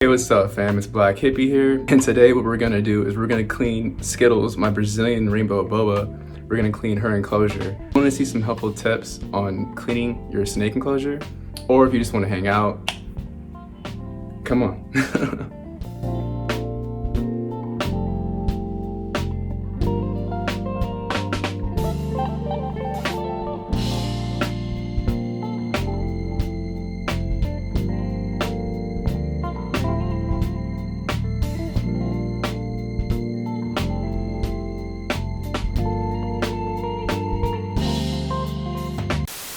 Hey, what's up fam, it's Blkhippiee here, and today what we're gonna do is we're gonna clean Skittles, my Brazilian rainbow boba. We're gonna clean her enclosure. If you wanna see some helpful tips on cleaning your snake enclosure, or if you just wanna hang out, come on.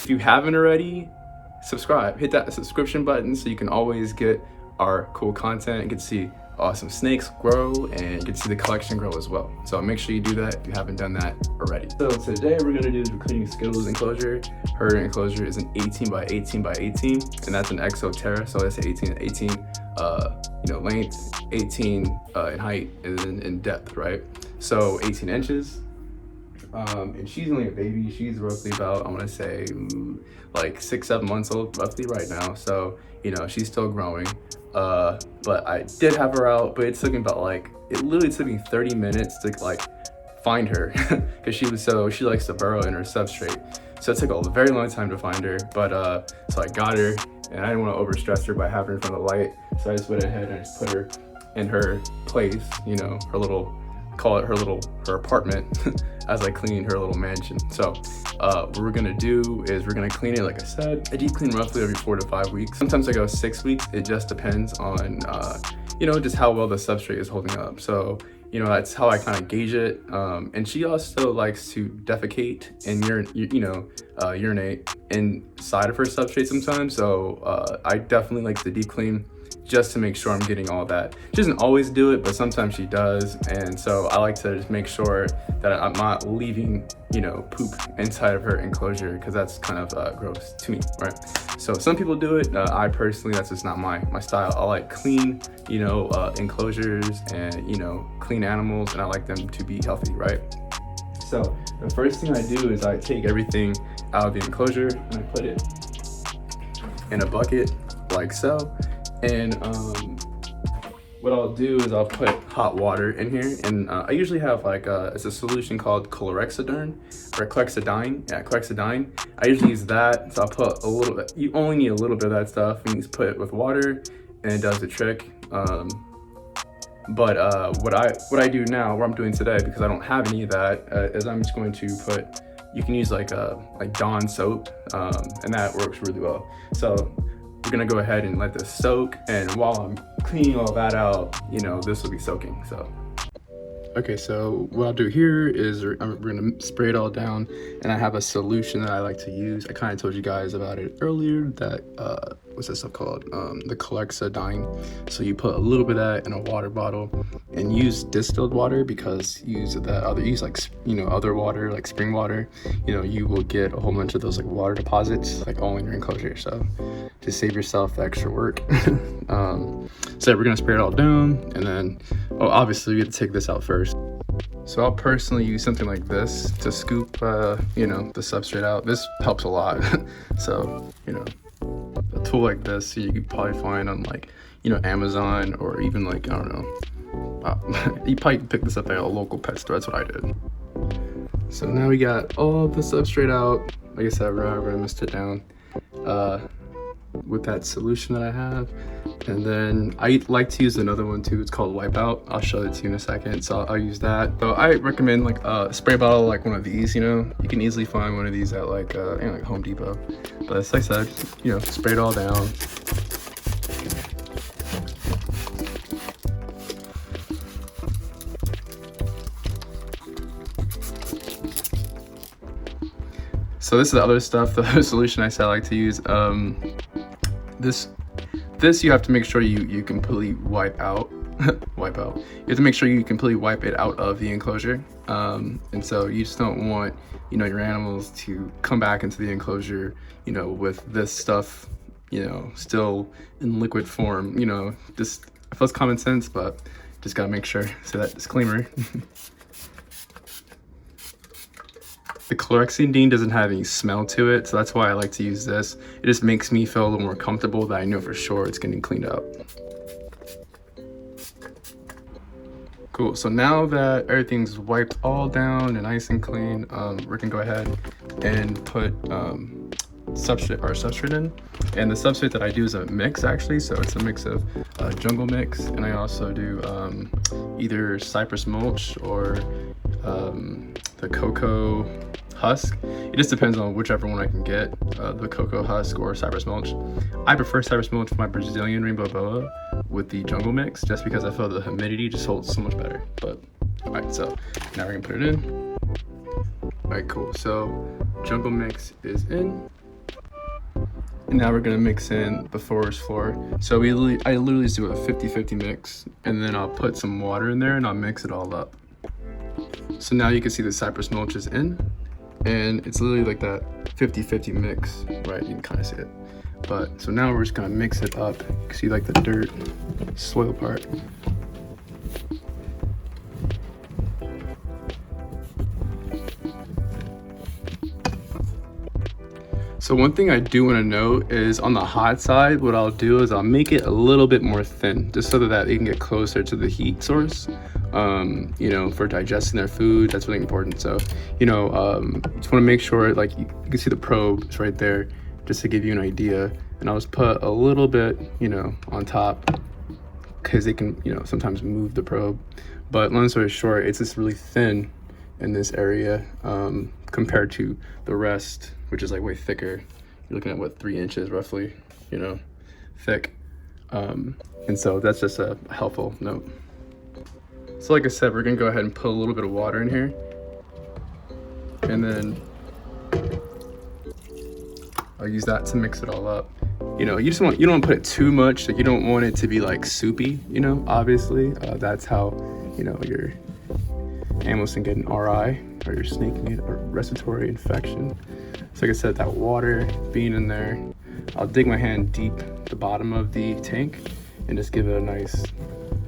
If you haven't already, subscribe. Hit that subscription button so you can always get our cool content and get to see awesome snakes grow and get to see the collection grow as well. So make sure you do that if you haven't done that already. So today we're gonna do is we're cleaning Skittles enclosure. Her enclosure is an 18 by 18 by 18, and that's an Exo Terra. So that's 18 and 18 length, 18 in height, and then in depth, right? So 18 inches. And she's only a baby. She's roughly about, I want to say, like 6-7 months old roughly right now. So, she's still growing. But I did have her out, but it took me about it literally took me 30 minutes to find her because she likes to burrow in her substrate. So it took a very long time to find her. But so I got her, and I didn't want to overstress her by having her in front of the light. So I just went ahead and I just put her in her place, her little, call it her apartment as I clean her little mansion. So what we're gonna do is we're gonna clean it, like I said. I deep clean roughly every 4 to 5 weeks. Sometimes I go 6 weeks. It just depends on just how well the substrate is holding up. So that's how I kind of gauge it. And she also likes to defecate and urinate inside of her substrate sometimes. So I definitely like to deep clean just to make sure I'm getting all that. She doesn't always do it, but sometimes she does. And so I like to just make sure that I'm not leaving, poop inside of her enclosure, because that's kind of gross to me, right? So some people do it. I personally, that's just not my style. I like clean, enclosures and, clean animals, and I like them to be healthy, right? So the first thing I do is I take everything out of the enclosure and I put it in a bucket like so. And what I'll do is I'll put hot water in here, and I usually have it's a solution called chlorhexidine or chlexidine. Yeah, chlexidine. I usually use that, so I'll put a little bit. You only need a little bit of that stuff. You just put it with water, and it does the trick. But what I do now, what I'm doing today, because I don't have any of that, is I'm just going to put. You can use like Dawn soap, and that works really well. So we're gonna go ahead and let this soak, and while I'm cleaning all that out, this will be soaking. So okay, so what I'll do here is we're gonna spray it all down, and I have a solution that I like to use. I kind of told you guys about it earlier, that what's that stuff called, the chlexidine. So you put a little bit of that in a water bottle and use distilled water, because use other water like spring water, you will get a whole bunch of those water deposits all in your enclosure. So to save yourself the extra work. So we're gonna spray it all down, and then obviously we have to take this out first. So I'll personally use something like this to scoop the substrate out. This helps a lot. So a tool like this you could probably find on Amazon, or even I don't know, you probably pick this up at a local pet store. That's what I did. So now we got all the substrate out. Like I said, we're gonna mist it down with that solution that I have. And then I like to use another one too. It's called Wipeout. I'll show it to you in a second. So I'll use that. So I recommend a spray bottle like one of these. You can easily find one of these at like Home Depot. But as I said, spray it all down. So this is the other stuff, the solution I said I like to use. This you have to make sure you completely wipe out. Wipe out. You have to make sure you completely wipe it out of the enclosure. And so you just don't want your animals to come back into the enclosure with this stuff still in liquid form. Just feels common sense, but just gotta make sure. So that disclaimer. The chlorhexidine doesn't have any smell to it, so that's why I like to use this. It just makes me feel a little more comfortable that I know for sure it's getting cleaned out. Cool, so now that everything's wiped all down and nice and clean, we're gonna go ahead and put substrate in. And the substrate that I do is a mix actually, so it's a mix of jungle mix, and I also do either cypress mulch or the cocoa husk. It just depends on whichever one I can get, the cocoa husk or cypress mulch. I prefer cypress mulch for my Brazilian rainbow boa with the jungle mix, just because I feel the humidity just holds so much better. But all right, so now we're gonna put it in. All right, cool, so jungle mix is in. And now we're gonna mix in the forest floor. So I literally just do a 50-50 mix, and then I'll put some water in there and I'll mix it all up. So now you can see the cypress mulch is in, and it's literally like that 50-50 mix, right? You can kind of see it. But so now we're just gonna mix it up. You can see like the dirt, soil part. So one thing I do want to note is on the hot side, what I'll do is I'll make it a little bit more thin, just so that it can get closer to the heat source. You know, for digesting their food, that's really important. So, you know, just want to make sure, like you can see the probe is right there, just to give you an idea. And I'll just put a little bit, you know, on top, because they can, you know, sometimes move the probe. But long story short, it's just really thin in this area compared to the rest, which is like way thicker. You're looking at what, 3 inches roughly, you know, thick. And so that's just a helpful note. So like I said, we're gonna go ahead and put a little bit of water in here, and then I'll use that to mix it all up. You know, you don't want to put it too much, like you don't want it to be like soupy, you know, obviously. That's how, you know, your animals can get an RI, or your snake can get a respiratory infection. So like I said, that water being in there, I'll dig my hand deep the bottom of the tank and just give it a nice,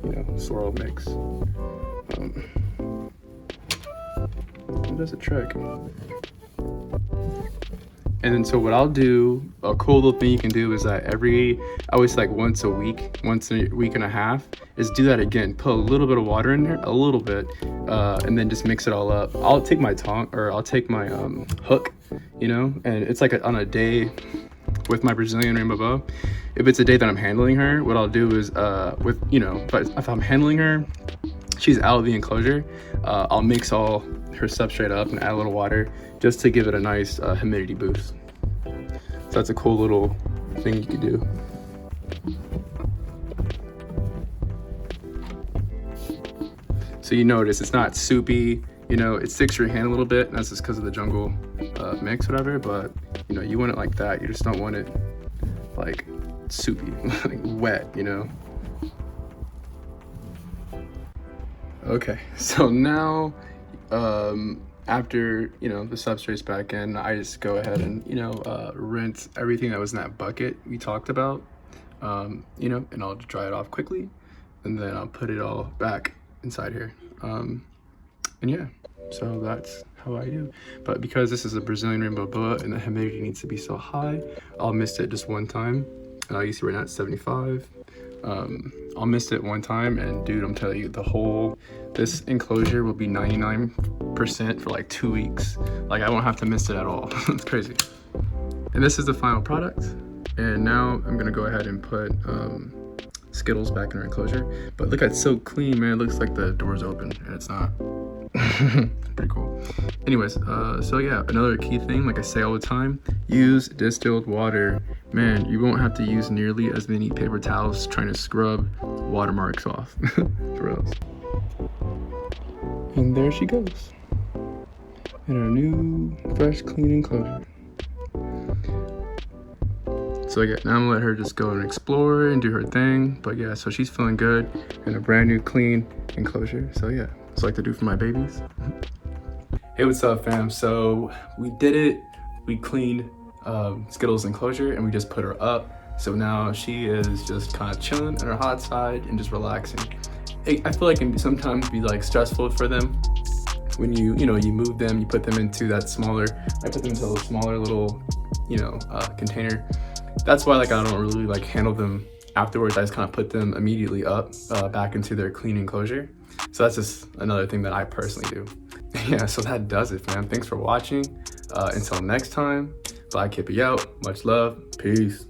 you know, swirl mix. It does a trick. And then so what I'll do, a cool little thing you can do is that I always like once a week and a half, is do that again. Put a little bit of water in there, a little bit, and then just mix it all up. I'll take my I'll take my hook, you know, and it's like on a day with my Brazilian rainbow boa. If it's a day that I'm handling her, what I'll do is but if I'm handling her, she's out of the enclosure, I'll mix all her substrate up and add a little water just to give it a nice humidity boost. So that's a cool little thing you can do. So you notice it's not soupy, you know, it sticks to your hand a little bit, and that's just because of the jungle mix, whatever, but you know, you want it like that. You just don't want it like soupy, like wet, you know. Okay, so now after, you know, the substrate's back in, I just go ahead and, you know, rinse everything that was in that bucket we talked about, you know, and I'll dry it off quickly, and then I'll put it all back inside here. And yeah, so that's how I do. But because this is a Brazilian rainbow boa and the humidity needs to be so high, I'll mist it just one time. You see right now it's 75. I'll mist it one time, and dude, I'm telling you, this enclosure will be 99% for like 2 weeks. Like I won't have to mist it at all. It's crazy. And this is the final product. And now I'm gonna go ahead and put Skittles back in our enclosure. But look, it's so clean, man. It looks like the door's open, and it's not. Pretty cool. Anyways, so yeah, another key thing, like I say all the time, use distilled water. Man, you won't have to use nearly as many paper towels trying to scrub watermarks off. For real. And there she goes, in our new, fresh, clean enclosure. So yeah, now I'm gonna let her just go and explore and do her thing. But yeah, so she's feeling good in a brand new, clean enclosure. So yeah, it's like to do for my babies. Hey, what's up, fam? So we did it. We cleaned Skittles enclosure and we just put her up. So now she is just kind of chilling on her hot side and just relaxing. I feel like it can sometimes be like stressful for them when you move them, you put them into that smaller, I put them into a smaller little, container. That's why like I don't really like handle them afterwards I just kind of put them immediately up back into their clean enclosure. So that's just another thing that I personally do. Yeah, so that does it, fam. Thanks for watching. Until next time, Blkhippiee out. Much love. Peace.